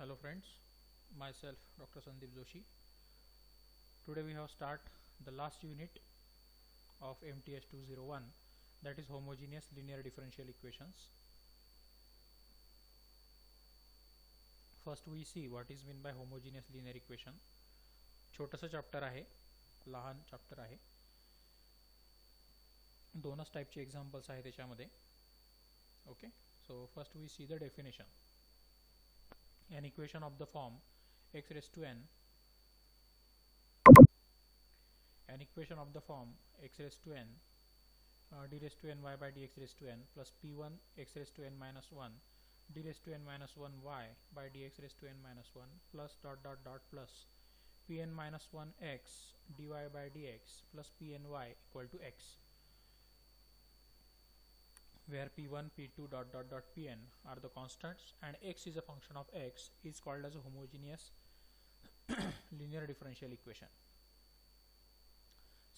Hello friends, myself Dr. Sandeep Joshi. Today we have start the last unit of MTS 201, that is homogeneous linear differential equations. First we see what is meant by homogeneous linear equation. छोटंसं chapter आहे, लहान chapter आहे. दोनच टाइपचे examples आहे त्याच्यामध्ये. Okay, so first we see the definition. An equation of the form x raised to n, an equation of the form x raised to n d raised to n y by dx raised to n plus p1 x raised to n minus 1 d raised to n minus 1 y by dx raised to n minus 1 plus dot dot dot plus pn minus 1 x dy by dx plus pny equal to x, where p1, p2 dot dot dot pn are the constants and x is a function of x, is called as a homogeneous linear differential equation.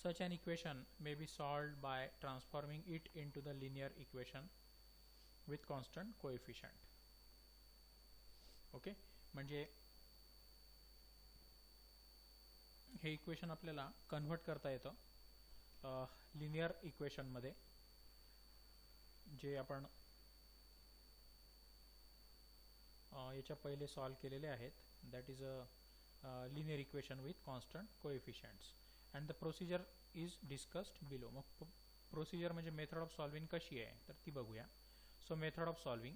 Such an equation may be solved by transforming it into the linear equation with constant coefficient. Okay, म्हणजे हे equation आपल्याला convert करता येतं linear equation मध्ये, जे आपण याच्या पहिले सॉल्व केलेले आहेत. That is a linear equation with constant coefficients and the procedure is discussed below. मग प्रोसिजर म्हणजे मेथड ऑफ सॉल्विंग कशी आहे तर ती बघूया. So method of solving,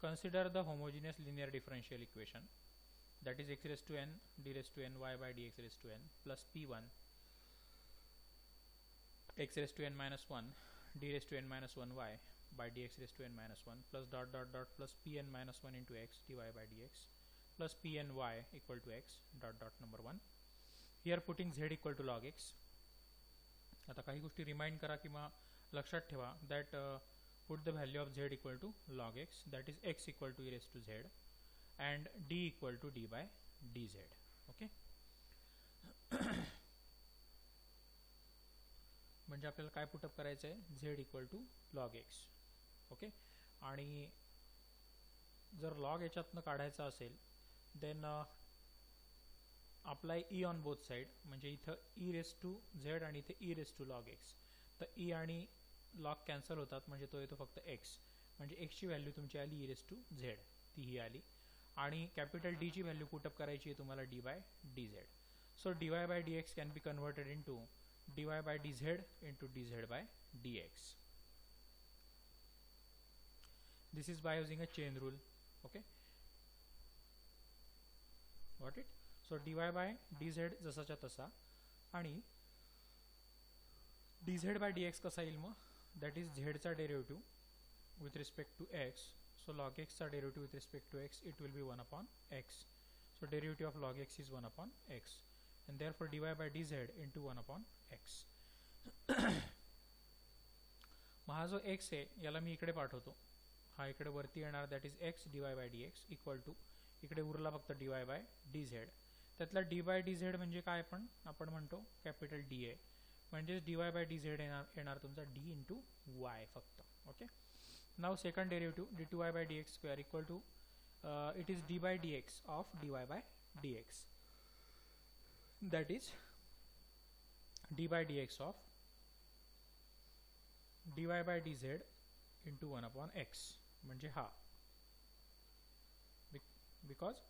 consider the homogeneous linear differential equation, that is x raised to n d raised to n y by dx raised to n plus p1 x raised to n minus 1 d raised to n minus 1 y by dx raised to n minus 1 plus dot dot dot plus pn minus 1 into x dy by dx plus pny equal to x dot dot number 1. Here putting z equal to log x. आता काही गोष्टी remind करा किंवा लक्षात ठेवा. that put the value of z equal to log x, that is x equal to e raised to z and d equal to d by dz. ओके, म्हणजे आपल्याला काय पुटअप करायचं आहे, z equal to log x. Okay, आणि जर log याच्यातनं काढायचा असेल then apply e on both side, म्हणजे इथं e रेस टू z आणि इथे e raise to log x. तर e आणि लॉग कॅन्सल होतात, म्हणजे तो येतो फक्त x, म्हणजे x ची व्हॅल्यू तुमची आली e रेस टू z, तीही आली. आणि कॅपिटल डी ची व्हॅल्यू पुटअप करायची आहे तुम्हाला D by D Z. So D Y by D X can be converted into D Y by D Z into D Z by D X. This is by using a chain rule. Okay, got it. So D Y by D Z जसाच्या तसा, आणि D Z by D X कसा येईल मग, that is झेडचा derivative with respect to x. So log x चा derivative with respect to x, it will be 1 upon x. So derivative of log x is 1 upon x, and therefore dy by dz into 1 upon x. मग हा जो x आहे याला मी इकडे पाठवतो, हा इकडे वरती येणार, that is x dy by dx equal to इकडे उरला फक्त dy by dz. त्यातला dy by dz म्हणजे काय, आपण म्हणतो कॅपिटल D आहे, म्हणजे dy by dz येणार तुमचा d इंटू y फक्त. Okay, now second derivative d2y by dx square equal to it is d by dx of dy by dx, that is d by dx of dy by dz into 1 upon x, म्हणजे हा, because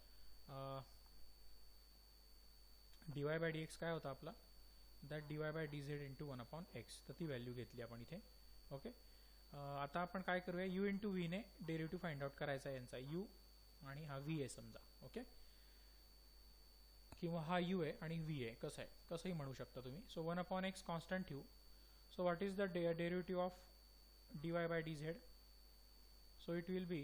dy by dx काय होता आपला, that dy by dz into 1 upon x, तर ती value घेतली आपण इथे. ओके, आता आपण काय करूया, u इंटू व्ही ने डेरिव्हेटिव्ह फाइंड आउट करायचा आहे यांचा, u आणि हा v आहे समजा. ओके, किंवा हा u आहे आणि v आहे, कसं आहे कसंही म्हणू शकता तुम्ही. सो 1 अपॉन एक्स कॉन्स्टंट ठेवू. So what is the derivative of dy by dz, so it will be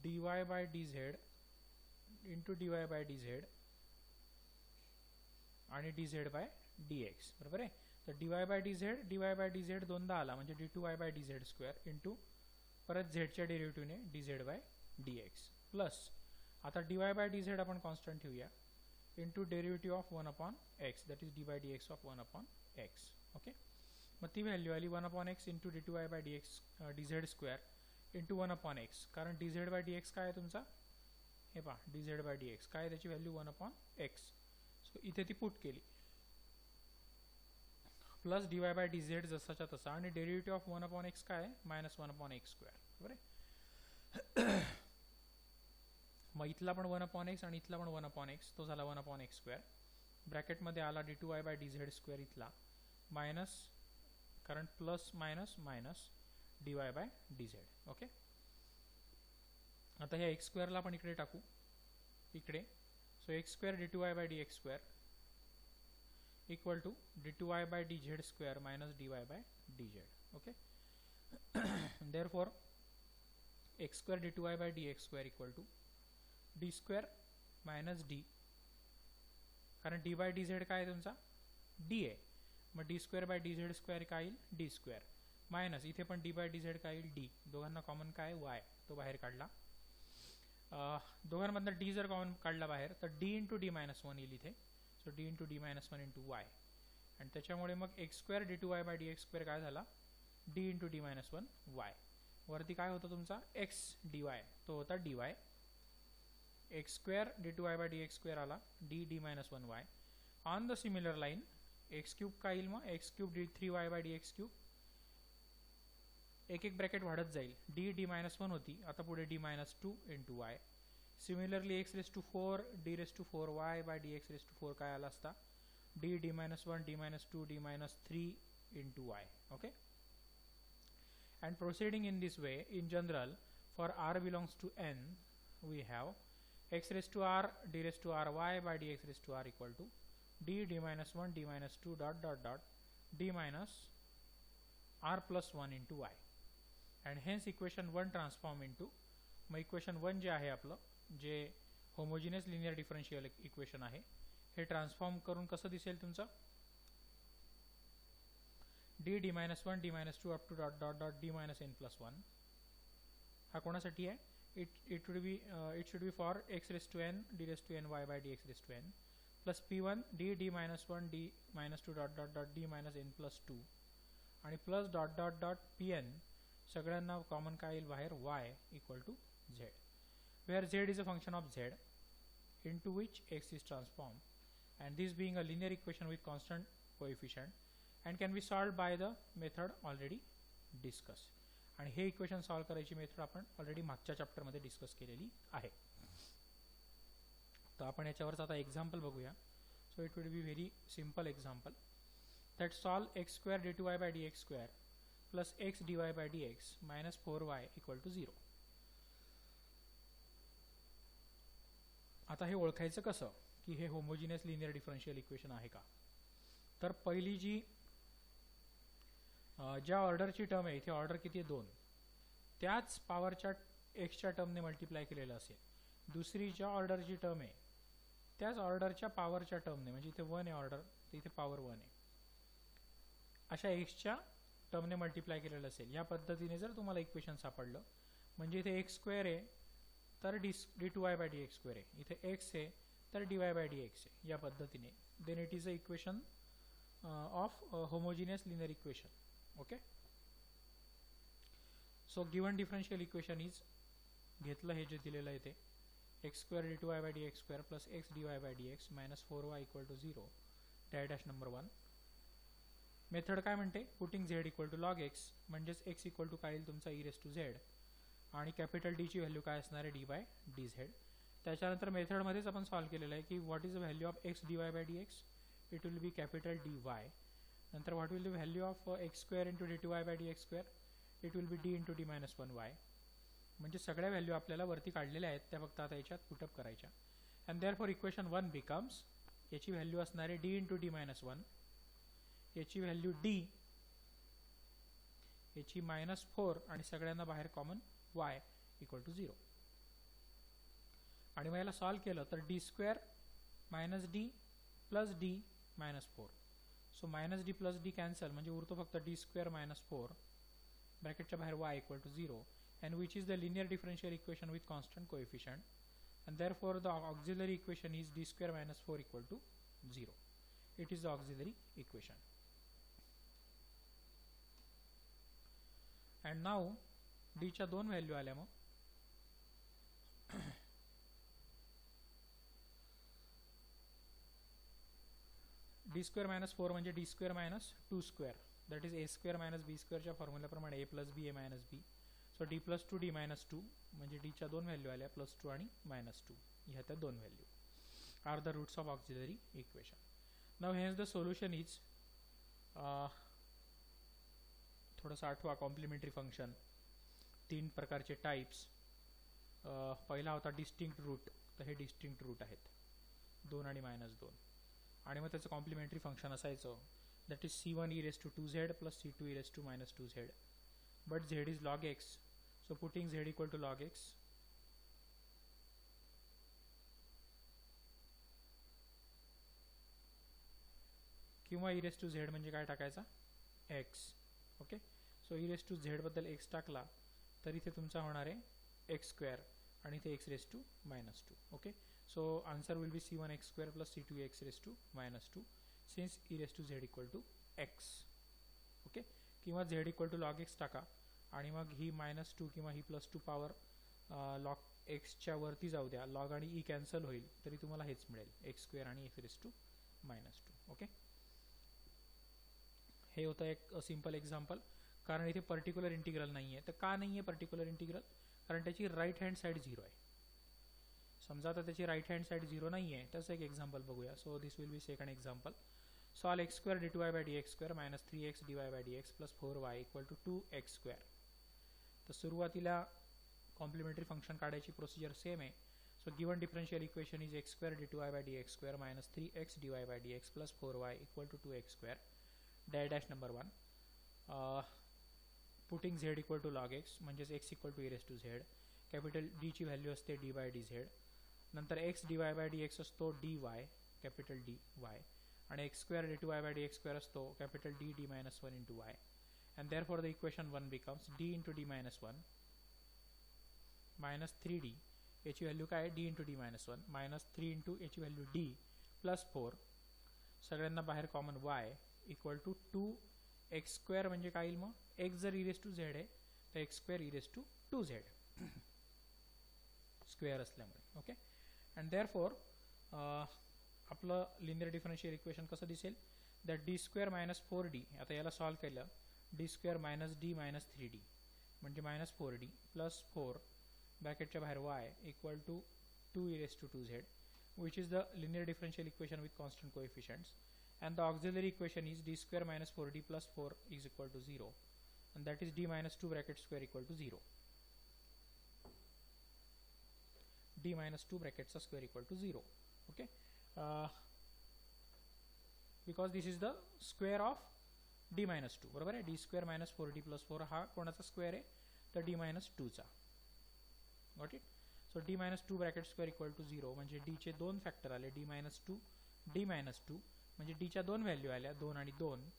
dy by dz into dy by dz आणि dz बाय dx, बरोबर आहे. तर dy बाय dz दोनदा आला, म्हणजे d2y by dz square into परत z च्या डेरिव्हेटिव्हने dz बाय dx प्लस आता dy बाय dz आपण कॉन्स्टंट ठेवूया into derivative of 1 upon x, that is dy dx of 1 upon x. Okay, मग ती व्हॅल्यू आली 1/x into dy/dx dz² into 1/x, कारण dz/dx काय आहे तुमचा, हे पहा dz/dx काय आहे, त्याची व्हॅल्यू 1/x. सो इथे ती पुट केली, प्लस dy/dz जसाच्या तसा, आणि डेरिव्हेटिव्ह ऑफ 1/x काय आहे, -1/x². बरोबर आहे. मग इथला पण 1/x आणि इथला पण 1/x, तो झाला 1/x². ब्रॅकेटमध्ये आला d2y/dz² इथला, मायनस, कारण plus minus minus dy/dz. Okay. आता ह्या x² ला पण इकडे टाकू, इकडे. So x² d2y/dx² equal to d2y/dz² minus dy/dz. Okay. therefore x² d2y/dx² equal to d² minus d, कारण d/dz काय आहे तुमचा, d आहे. मग d²/dz² काय येईल, d², मायनस इथे पण d/dz काय येईल, d. दोघांना कॉमन काय, y, तो बाहेर काढला. दोघांमधनं d जर कॉमन काढला बाहेर तर d इंटू d-1 येईल इथे. So d into d-1 into y, आणि त्याच्यामुळे मग x² d2y/dx² काय झाला, d इंटू d-1 y. वरती काय होतं तुमचा, x dy, तो होता dy. x² d2y/dx² आला, d d-1 y. On the similar line x³ काय येईल, मग x³ d3y/dx³, एक एक ब्रॅकेट वाढत जाईल. d d-1 होती, आता पुढे d-2 into y. Similarly x⁴ d⁴ y/dx⁴ काय आला असता, d d-1 d-2 d-3 into y. Okay. And proceeding in this way, in general, for r belongs to n, we have x⁴ d⁴ y/dx⁴ equal to d d-1 d-2 dot dot dot d minus r plus 1 into y. And hence equation 1 transform into, मग equation 1 जे आहे आपलं, जे homogeneous linear differential equation आहे, हे transform करून कसं दिसेल तुमचं, d d-1 d-2 up to dot dot dot d minus n+1. हा कोणासाठी आहे, it should be for x⁴n d⁴n y/dx⁴n plus p1 d d-1 d-2 dot dot dot d minus n+2, आणि plus dot dot dot pn, सगळ्यांना common काय येईल बाहेर, y equal to z, where z is a function of z into which x is transformed, and this being a linear equation with constant coefficient and can be solved by the method already discussed. आणि हे equation solve करायची method आपण already मागच्या चॅप्टरमध्ये discuss केलेली आहे. तर आपण याच्यावरच आता एक्झाम्पल बघूया. So it will be very simple example, that solve x² d2y/dx² plus x dy/dx minus 4y equal to 0. आता हे ओळखायचं कसं की हे होमोजिनियस लिनियर डिफरन्शियल इक्वेशन आहे का, तर पहिली जी ज्या ऑर्डरची टर्म आहे, इथे ऑर्डर किती आहे, 2, त्याच पॉवरच्या एक्सच्या टर्मने मल्टिप्लाय केलेलं असेल. दुसरी ज्या ऑर्डरची टर्म आहे त्याच ऑर्डरच्या पॉवरच्या टर्मने, म्हणजे इथे 1 आहे ऑर्डर, तर इथे पॉवर 1 आहे, अशा एक्सच्या टर्मने मल्टिप्लाय केलेलं असेल. या पद्धतीने जर तुम्हाला इक्वेशन सापडलं, म्हणजे इथे x² आहे तर d2y/dx² आहे, इथे x आहे तर dy/dx आहे, या पद्धतीने, then it is a equation of homogeneous linear equation. Okay. So given differential equation is, घेतलं हे जे दिलेलं आहे ते, x² d2y/dx² plus x dy/dx minus 4y equal to 0, dash number 1. Method काय म्हणते, putting z equal to log x, म्हणजेच x equal to काय येईल तुमचा e⁻⁴, आणि कॅपिटल D ची व्हॅल्यू काय असणार आहे, d/dz. त्याच्यानंतर मेथडमध्येच आपण सॉल्व केलेलं आहे की what is the value of x dy/dx, it will B capital dy. नंतर what will the value of x² into d2y/dx², it will B d into d-1 y. म्हणजे सगळ्या व्हॅल्यू आपल्याला वरती काढलेल्या आहेत, त्या फक्त आता याच्यात पुटअप करायच्या. अँड देअरफॉर इक्वेशन 1 बिकम्स, याची व्हॅल्यू असणार आहे d इंटू d-1, याची व्हॅल्यू d, याची -4, आणि सगळ्यांना बाहेर कॉमन y इक्वल टू 0. आणि मग याला सॉल्व केलं तर d² -d plus d -4. So -d plus d cancel, म्हणजे उरतो फक्त d² -4, ब्रॅकेटच्या बाहेर y equal to 0, and which is the linear differential equation with constant coefficient, and therefore the auxiliary equation is d² -4 equal to 0. It is the auxiliary equation. And now डीच्या दोन value आल्या मग D square minus 4 म्हणजे D square minus 2 square that is A square minus B स्क्वेअरच्या फॉर्म्युल्याप्रमाणे A plus B A minus B. So D plus 2 D minus 2 म्हणजे डीच्या दोन व्हॅल्यू आल्या +2 आणि -2 ह्या त्या दोन value are the roots of auxiliary equation. नाव हेन्स द सोल्युशन इज थोडंसं आठवा कॉम्प्लिमेंटरी फंक्शन तीन प्रकारचे टाइप्स. पहिला होता डिस्टिंक्ट रूट, तर हे डिस्टिंक्ट रूट आहेत 2 आणि -2 आणि मग त्याचं कॉम्प्लिमेंटरी फंक्शन असायचं that is c1 e⁻²z plus c2 e⁻²z but z is log x, so putting z equal to log x किंवा e⁻² म्हणजे काय टाकायचा x. ओके, सो e⁻² बद्दल x टाकला तर इथे तुमचा होणार आहे x² आणि इथे x⁻². Okay, so answer will be c1x² plus c2x⁻² since e⁻² equal to x. Okay, किंवा z equal to log x टाका आणि मग ही -2 किंवा ही +2 पॉवर log x च्या वरती जाऊ द्या, log आणि e कॅन्सल होईल तरी तुम्हाला हेच मिळेल x² आणि x⁻². ओके, हे होतं एक सिंपल एक्झाम्पल. कारण इथे पर्टिक्युलर इंटिग्रल नाही आहे. तर का नाही आहे पर्टिक्युलर इंटिग्रल? कारण त्याची राईट हँड साईड 0 आहे. समजा आता त्याची राईट हँड साईड 0 नाही आहे, तसं एक एक्झाम्पल बघूया. So this will be second example. Solve x² dy/dx² - 3x dy/dx + 4y = 2x². तर सुरुवातीला कॉम्प्लिमेंटरी फंक्शन काढायची प्रोसिजर सेम आहे. So given differential equation is x² dy/dx² - 3x dy/dx + 4y = 2x². dash number 1 पुटिंग z equal to log x म्हणजेच x equal to e⁻²z. Capital d ची value असते d/dz. नंतर x dy/dx असतो dy capital dy आणि x² dy/dx² असतो capital d d-1 into y. and therefore the equation 1 becomes d into d-1 minus 3d याची value काय d into d-1 minus 3 into याची value d plus 4 सगळ्यांना बाहेर common y equal to 2x² म्हणजे काय येईल मग x जर e⁻² आहे तर x² e⁻²z स्क्वेअर असल्यामुळे. ओके, अँड देअरफॉर आपलं लिनियर डिफरन्शियल इक्वेशन कसं दिसेल दॅट d² - 4d. आता याला सॉल्व केलं d² - d - 3d म्हणजे -4d प्लस 4 ब्रॅकेटच्या बाहेर y equal to 2 e⁻²z which is the linear differential equation with constant coefficients. And the auxiliary equation is d² - 4d plus 4 is equal to 0 and that is d - 2 bracket square equal to 0. d - 2 brackets square equal to 0. Okay, because this is the square of d - 2 बरोबर आहे. d² - 4d plus 4 हा कोणाचा square आहे तर d - 2 चा. Got it. So d - 2 bracket square equal to 0 म्हणजे d चे दोन फॅक्टर आले d - 2 d - 2 म्हणजे d च्या दोन व्हॅल्यू आल्या 2 आणि 2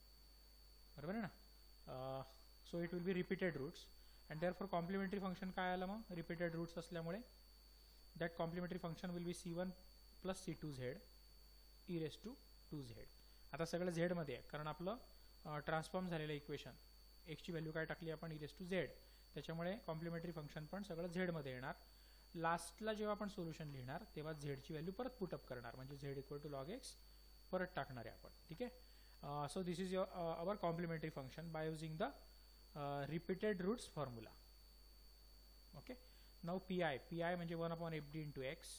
बरोबर आहे ना. So it will be repeated roots and therefore complementary function काय आलं मग रिपीटेड रूट्स असल्यामुळे that complementary function will be c1 plus c2z e⁻²z. आता सगळं z मध्ये आहे कारण आपलं ट्रान्सफॉर्म झालेलं इक्वेशन x ची व्हॅल्यू काय टाकली आपण e⁻² त्याच्यामुळे कॉम्प्लिमेंटरी फंक्शन पण सगळं z मध्ये येणार. लास्टला जेव्हा आपण सोल्युशन लिहिणार तेव्हा z ची व्हॅल्यू परत पुटअप करणार म्हणजे z equal to log x परत टाकणार आहे आपण. ठीक आहे. So this is our complementary function by using the repeated roots formula. Okay, now P म्हणजे 1/fd into x.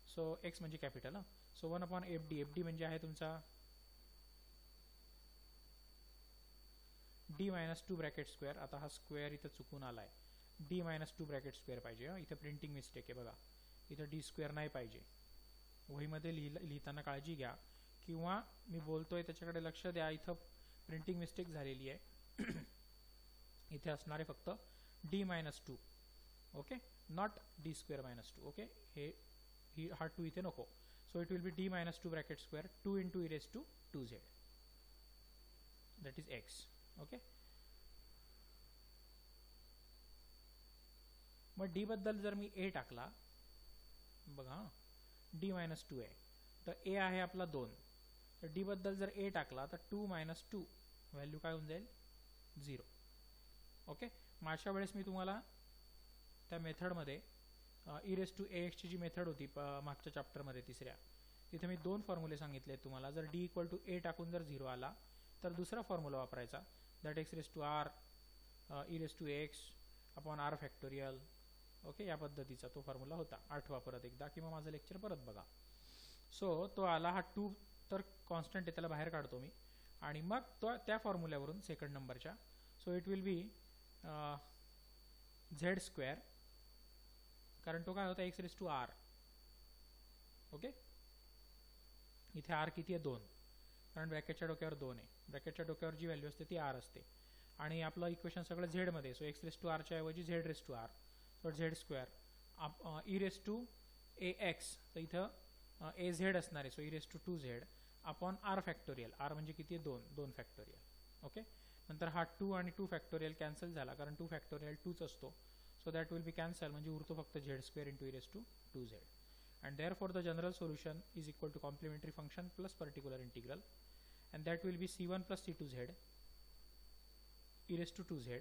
So x म्हणजे कॅपिटल. सो 1/fd म्हणजे आहे तुमचा d - 2 ब्रॅकेट स्क्वेअर. आता हा स्क्वेअर इथं चुकून आला आहे d - 2 ब्रॅकेट स्क्वेअर पाहिजे. इथं प्रिंटिंग मिस्टेक आहे बघा, इथं d² नाही पाहिजे. वहीमध्ये लिहिताना काळजी घ्या किंवा मी बोलतोय त्याच्याकडे लक्ष द्या. इथं प्रिंटिंग मिस्टेक झालेली आहे. इथे असणारे फक्त d - 2. Okay, not d² - 2. Okay, हा 2 इथे नको. So it will B d - 2 bracket square 2 into e⁻²z that is x. Okay, मग d बद्दल जर मी a टाकला बघा d - 2 आहे तर a आहे आपला 2. तर d बद्दल जर a टाकला तर 2 - 2 व्हॅल्यू काय होऊन जाईल 0. ओके, मागच्या वेळेस मी तुम्हाला त्या मेथडमध्ये e⁻⁴ ची जी मेथड होती मागच्या चॅप्टरमध्ये तिसऱ्या, तिथे मी 2 फॉर्म्युले सांगितले तुम्हाला. जर d = a टाकून जर 0 आला तर दुसरा फॉर्म्युला वापरायचा, that x⁻r e⁻x r⁴. Okay, या पद्धतीचा तो फॉर्म्युला होता. आठवा परत एकदा किंवा माझं लेक्चर परत बघा. सो तो आला, हा 2 तर कॉन्स्टंट आहे, त्याला बाहेर काढतो मी, आणि मग तो त्या फॉर्म्युल्यावरून सेकंड नंबरच्या, so it will B z², कारण तो काय होता x⁻r. ओके, इथे r किती आहे 2, कारण ब्रॅकेटच्या डोक्यावर 2 आहे. ब्रॅकेटच्या डोक्यावर जी व्हॅल्यू असते ती r असते, आणि आपलं इक्वेशन सगळं z मध्ये. सो x⁻r च्या ऐवजी z⁻r, सो z² e⁻ax, तर इथं az असणार आहे, so e⁻2z upon r⁴. r म्हणजे किती आहे 2 फॅक्टोरियल. ओके, नंतर हा 2 आणि 2 फॅक्टोरियल कॅन्सल झाला, कारण 2 फॅक्टोरियल 2च असतो, so that will be cancel, म्हणजे उरतो फक्त z² into e⁻2z. and therefore the general solution is equal to complementary function plus particular integral, and that will be c1 plus c2z e⁻2z,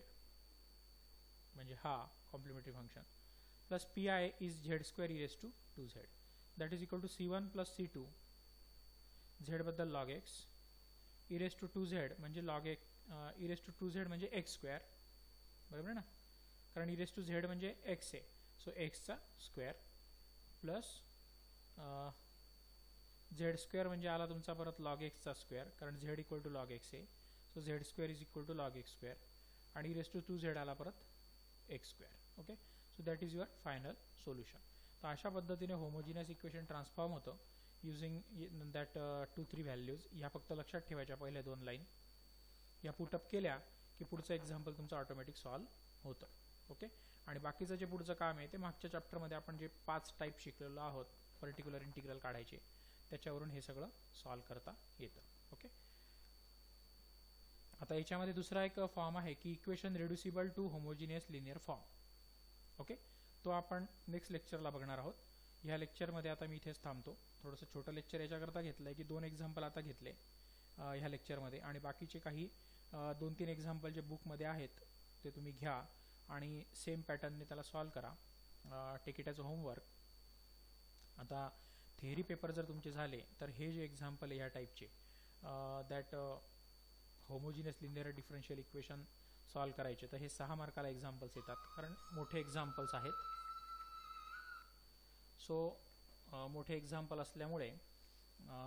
म्हणजे हा complementary function, plus pi is z² e⁻2z, that is equal to c1 plus c2 z बद्दल log x e⁻2z म्हणजे log x e⁻2z म्हणजे x², बरोबर ना, कारण e⁻z म्हणजे x आहे, सो x चा स्क्वेअर प्लस z² म्हणजे आला तुमचा परत log x चा स्क्वेअर, कारण z = log x आहे, सो z² = log x², आणि e⁻2z आला परत x². Okay, so that is your final solution. तर अशा पद्धतीने होमोजिनियस इक्वेशन ट्रान्सफॉर्म होतं युझिंग दॅट 2-3 व्हॅल्यूज. ह्या फक्त लक्षात ठेवायच्या, पहिल्या 2 लाईन या पुटअप केल्या की पुढचं एक्झाम्पल तुमचं ऑटोमॅटिक सॉल्व्ह होतं. ओके, आणि बाकीचं जे पुढचं काम आहे ते मागच्या चॅप्टरमध्ये आपण जे 5 टाईप शिकलेलो आहोत पर्टिक्युलर इंटिग्रल काढायचे, त्याच्यावरून हे सगळं सॉल्व्ह करता येतं. ओके, आता याच्यामध्ये दुसरा एक फॉर्म आहे की equation reducible to homogeneous linear form. Okay, तो आपण नेक्स्ट लेक्चरला बघणार आहोत. ह्या लेक्चरमध्ये आता मी इथेच थांबतो. थोडंसं छोटं लेक्चर याच्याकरता घेतलं आहे की 2 एक्झाम्पल आता घेतले ह्या लेक्चरमध्ये, आणि बाकीचे काही 2-3 एक्झाम्पल जे बुकमध्ये आहेत ते तुम्ही घ्या आणि सेम पॅटर्नने त्याला सॉल्व्ह करा. Take it as a homework. आता थेअरी पेपर जर तुमचे झाले तर हे जे एक्झाम्पल आहे ह्या टाईपचे, that homogeneous linear differential equation solve करायचे, तर हे 6 मार्काला एक्झाम्पल्स येतात, कारण मोठे एक्झाम्पल्स आहेत. सो मोठे एक्झाम्पल असल्यामुळे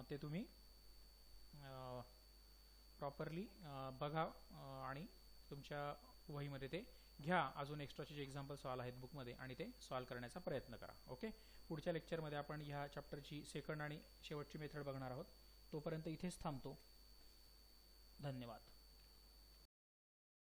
ते तुम्ही प्रॉपरली बघा आणि तुमच्या वहीमध्ये ते घ्या. अजून एक्स्ट्राचे जे एक्झाम्पल सॉल्व्ह आहेत बुकमध्ये, आणि ते सॉल्व्ह करण्याचा प्रयत्न करा. ओके, पुढच्या लेक्चरमध्ये आपण ह्या चॅप्टरची सेकंड आणि शेवटची मेथड बघणार आहोत. तोपर्यंत इथेच थांबतो. धन्यवाद.